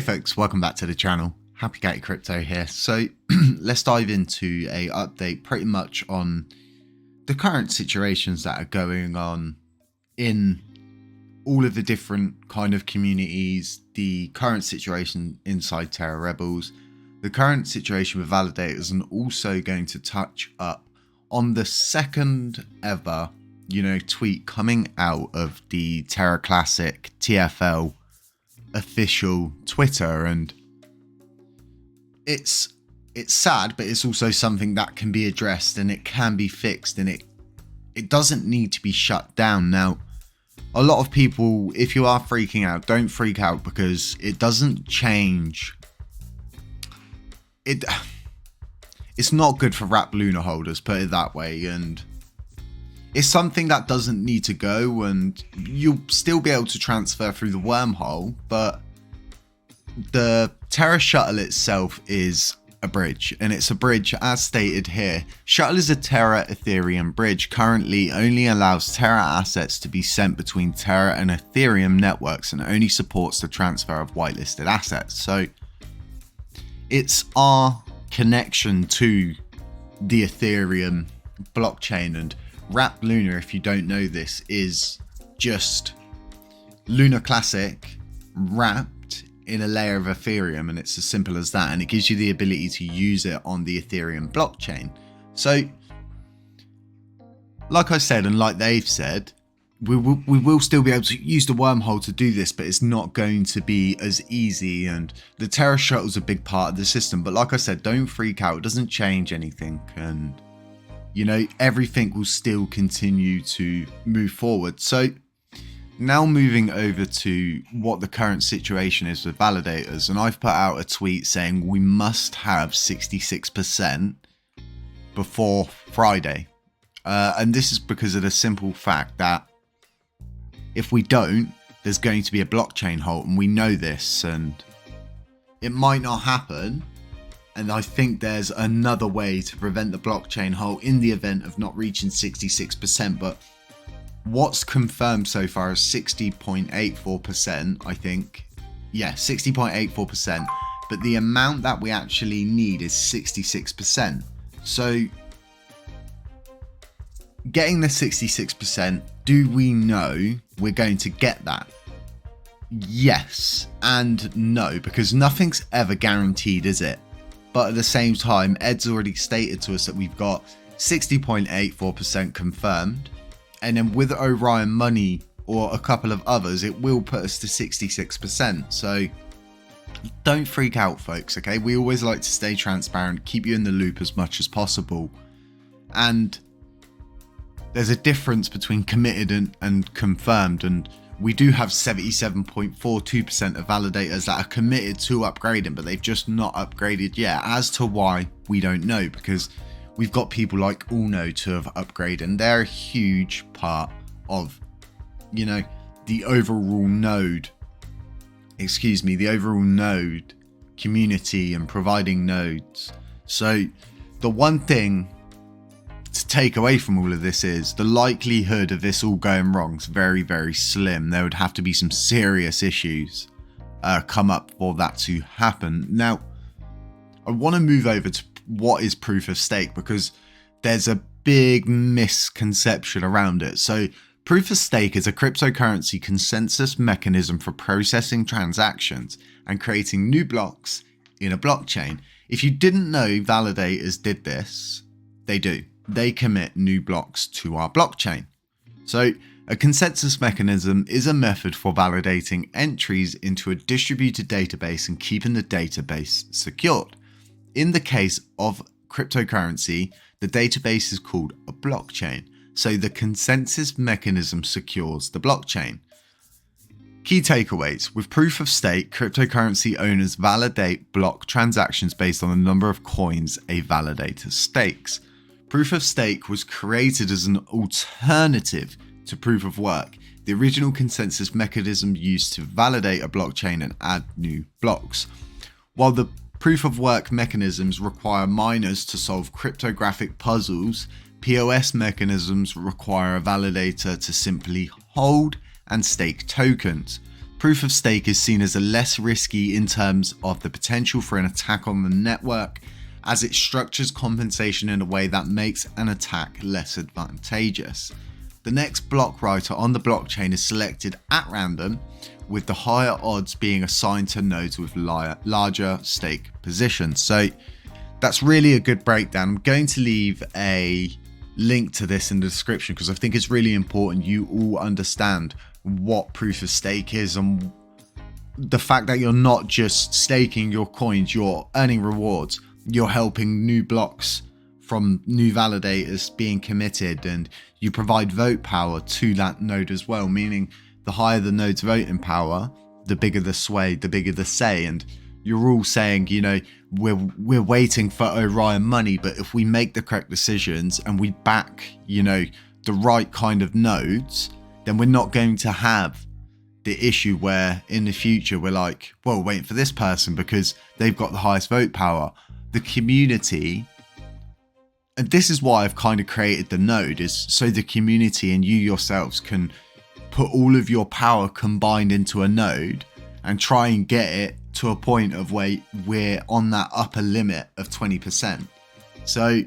folks, welcome back to the channel. Happy Gatty Crypto here. So let's dive into a update pretty much on the current situations that are going on in all of the different kind of communities, the current situation inside Terra Rebels, the current situation with Validators, and also going to touch up on the second ever, tweet coming out of the Terra Classic TFL official Twitter. And it's sad, but it's also something that can be addressed and it can be fixed, and it doesn't need to be shut down. Now, a lot of people, if you are freaking out, don't freak out, because it doesn't change. It's not good for wrap Luna holders, put it that way, and it's something that doesn't need to go, and you'll still be able to transfer through the wormhole, but the Terra Shuttle itself is a bridge, and it's a bridge as stated here. Shuttle is a Terra Ethereum bridge, currently only allows Terra assets to be sent between Terra and Ethereum networks, and only supports the transfer of whitelisted assets. So it's our connection to the Ethereum blockchain, and Wrap Luna, if you don't know this, is just LUNACLASSIC wrapped in a layer of Ethereum, and it's as simple as that, and it gives you the ability to use it on the Ethereum blockchain. So like I said, and like they've said, we will still be able to use the wormhole to do this, but it's not going to be as easy, and the Terra Shuttle is a big part of the system. But like I said, don't freak out, it doesn't change anything, and everything will still continue to move forward. So now moving over to what the current situation is with Validators, and I've put out a tweet saying we must have 66% before Friday. And this is because of the simple fact that if we don't, there's going to be a blockchain halt, and we know this, and it might not happen. And I think there's another way to prevent the blockchain halt in the event of not reaching 66%. But what's confirmed so far is 60.84%, I think. Yeah, 60.84%. But the amount that we actually need is 66%. So getting the 66%, do we know we're going to get that? Yes and no, because nothing's ever guaranteed, is it? But at the same time, Ed's already stated to us that we've got 60.84% confirmed. And then with Orion Money or a couple of others, it will put us to 66%. So don't freak out, folks, okay? We always like to stay transparent, keep you in the loop as much as possible. And there's a difference between committed and confirmed, and we do have 77.42% of validators that are committed to upgrading, but they've just not upgraded yet. As to why, we don't know, because we've got people like Uno to have upgraded, and they're a huge part of, the overall node community and providing nodes. So the one thing to take away from all of this is the likelihood of this all going wrong is very, very slim. There would have to be some serious issues come up for that to happen. Now, I want to move over to what is proof of stake, because there's a big misconception around it. So proof of stake is a cryptocurrency consensus mechanism for processing transactions and creating new blocks in a blockchain. If you didn't know validators did this, they do. They commit new blocks to our blockchain. So a consensus mechanism is a method for validating entries into a distributed database and keeping the database secured. In the case of cryptocurrency, the database is called a blockchain. So the consensus mechanism secures the blockchain. Key takeaways. With proof of stake, cryptocurrency owners validate block transactions based on the number of coins a validator stakes. Proof of stake was created as an alternative to proof of work, the original consensus mechanism used to validate a blockchain and add new blocks. While the proof of work mechanisms require miners to solve cryptographic puzzles, POS mechanisms require a validator to simply hold and stake tokens. Proof of stake is seen as a less risky in terms of the potential for an attack on the network, as it structures compensation in a way that makes an attack less advantageous. The next block writer on the blockchain is selected at random, with the higher odds being assigned to nodes with larger stake positions. So that's really a good breakdown. I'm going to leave a link to this in the description because I think it's really important you all understand what proof of stake is, and the fact that you're not just staking your coins, you're earning rewards, you're helping new blocks from new validators being committed, and you provide vote power to that node as well, meaning the higher the node's voting power, the bigger the sway, the bigger the say. And you're all saying, you know, we're waiting for Orion money, but if we make the correct decisions and we back, you know, the right kind of nodes, then we're not going to have the issue where in the future we're like, well, waiting for this person because they've got the highest vote power. The community, and this is why I've kind of created the node, is so the community and you yourselves can put all of your power combined into a node and try and get it to a point of where we're on that upper limit of 20%. So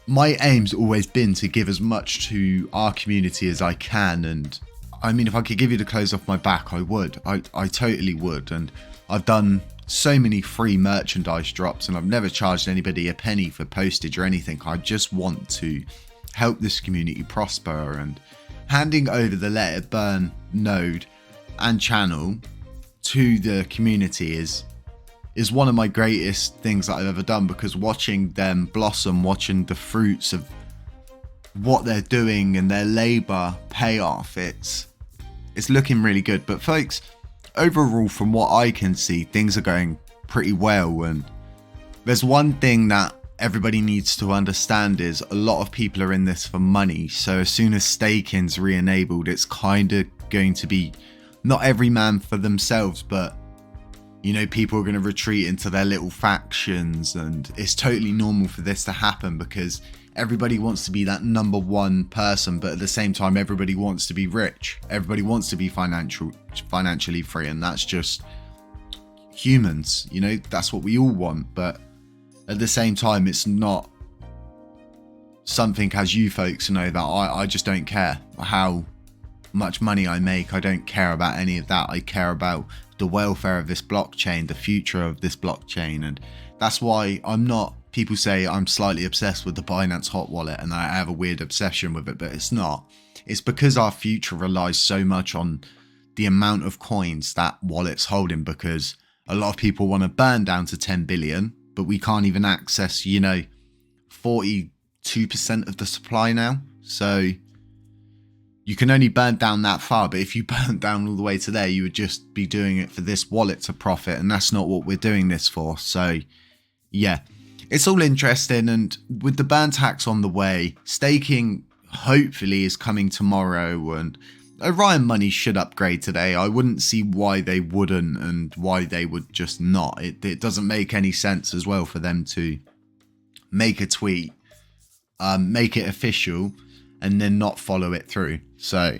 my aim's always been to give as much to our community as I can, and I mean, if I could give you the clothes off my back, I would. I totally would. And I've done so many free merchandise drops, and I've never charged anybody a penny for postage or anything. I just want to help this community prosper, and handing over the Let It Burn node and channel to the community is one of my greatest things that I've ever done, because watching them blossom, watching the fruits of what they're doing and their labor pay off, it's looking really good. But folks, overall, from what I can see, things are going pretty well. And there's one thing that everybody needs to understand is a lot of people are in this for money. So as soon as staking's re-enabled, it's kind of going to be not every man for themselves, but you know, people are going to retreat into their little factions, and it's totally normal for this to happen because everybody wants to be that number one person, but at the same time everybody wants to be rich, everybody wants to be financially free, and that's just humans, you know, that's what we all want. But at the same time, it's not something, as you folks know, that I just don't care how much money I make. I don't care about any of that. I care about the welfare of this blockchain, the future of this blockchain. And that's why I'm not, people say I'm slightly obsessed with the Binance hot wallet and I have a weird obsession with it, but it's not. It's because our future relies so much on the amount of coins that wallet's holding, because a lot of people want to burn down to 10 billion, but we can't even access, you know, 42% of the supply now. So you can only burn down that far, but if you burn down all the way to there, you would just be doing it for this wallet to profit, and that's not what we're doing this for. So yeah, it's all interesting, and with the burn tax on the way, staking hopefully is coming tomorrow, and Orion money should upgrade today. I wouldn't see why they wouldn't, and why they would just not. It doesn't make any sense as well for them to make a tweet, make it official, and then not follow it through. So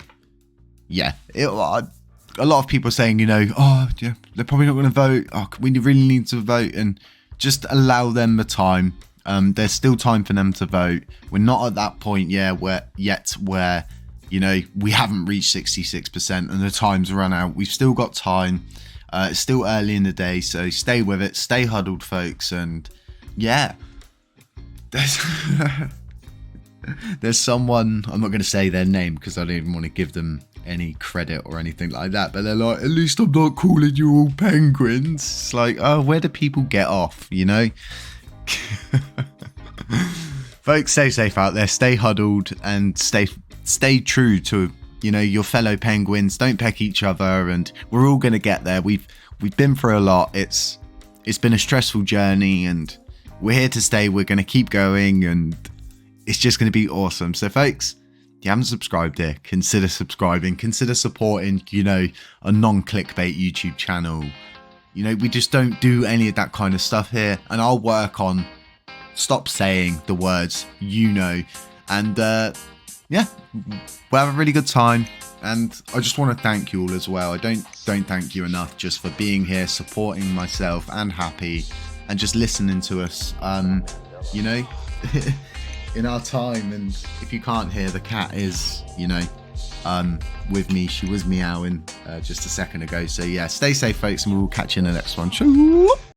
yeah, a lot of people are saying, you know, oh yeah, they're probably not going to vote. Oh, we really need to vote, and just allow them the time. There's still time for them to vote. We're not at that point where you know, we haven't reached 66% and the time's run out. We've still got time. It's still early in the day, so stay with it, stay huddled, folks. And yeah, there's someone, I'm not going to say their name because I don't even want to give them any credit or anything like that, but they're like, at least I'm not calling you all penguins. It's like, oh, where do people get off, you know? Folks, stay safe out there, stay huddled, and stay true to, you know, your fellow penguins. Don't peck each other, and we're all going to get there. We've been through a lot. It's been a stressful journey, and we're here to stay. We're going to keep going, and it's just going to be awesome. So folks, if you haven't subscribed here, consider subscribing, consider supporting, you know, a non-clickbait YouTube channel. You know, we just don't do any of that kind of stuff here, and I'll work on stop saying the words, you know, and yeah, we'll have a really good time. And I just want to thank you all as well. I don't thank you enough just for being here, supporting myself and Happy, and just listening to us. You know, in our time. And if you can't hear, the cat is, you know, with me. She was meowing just a second ago. So yeah, stay safe, folks, and we'll catch you in the next one. Choo!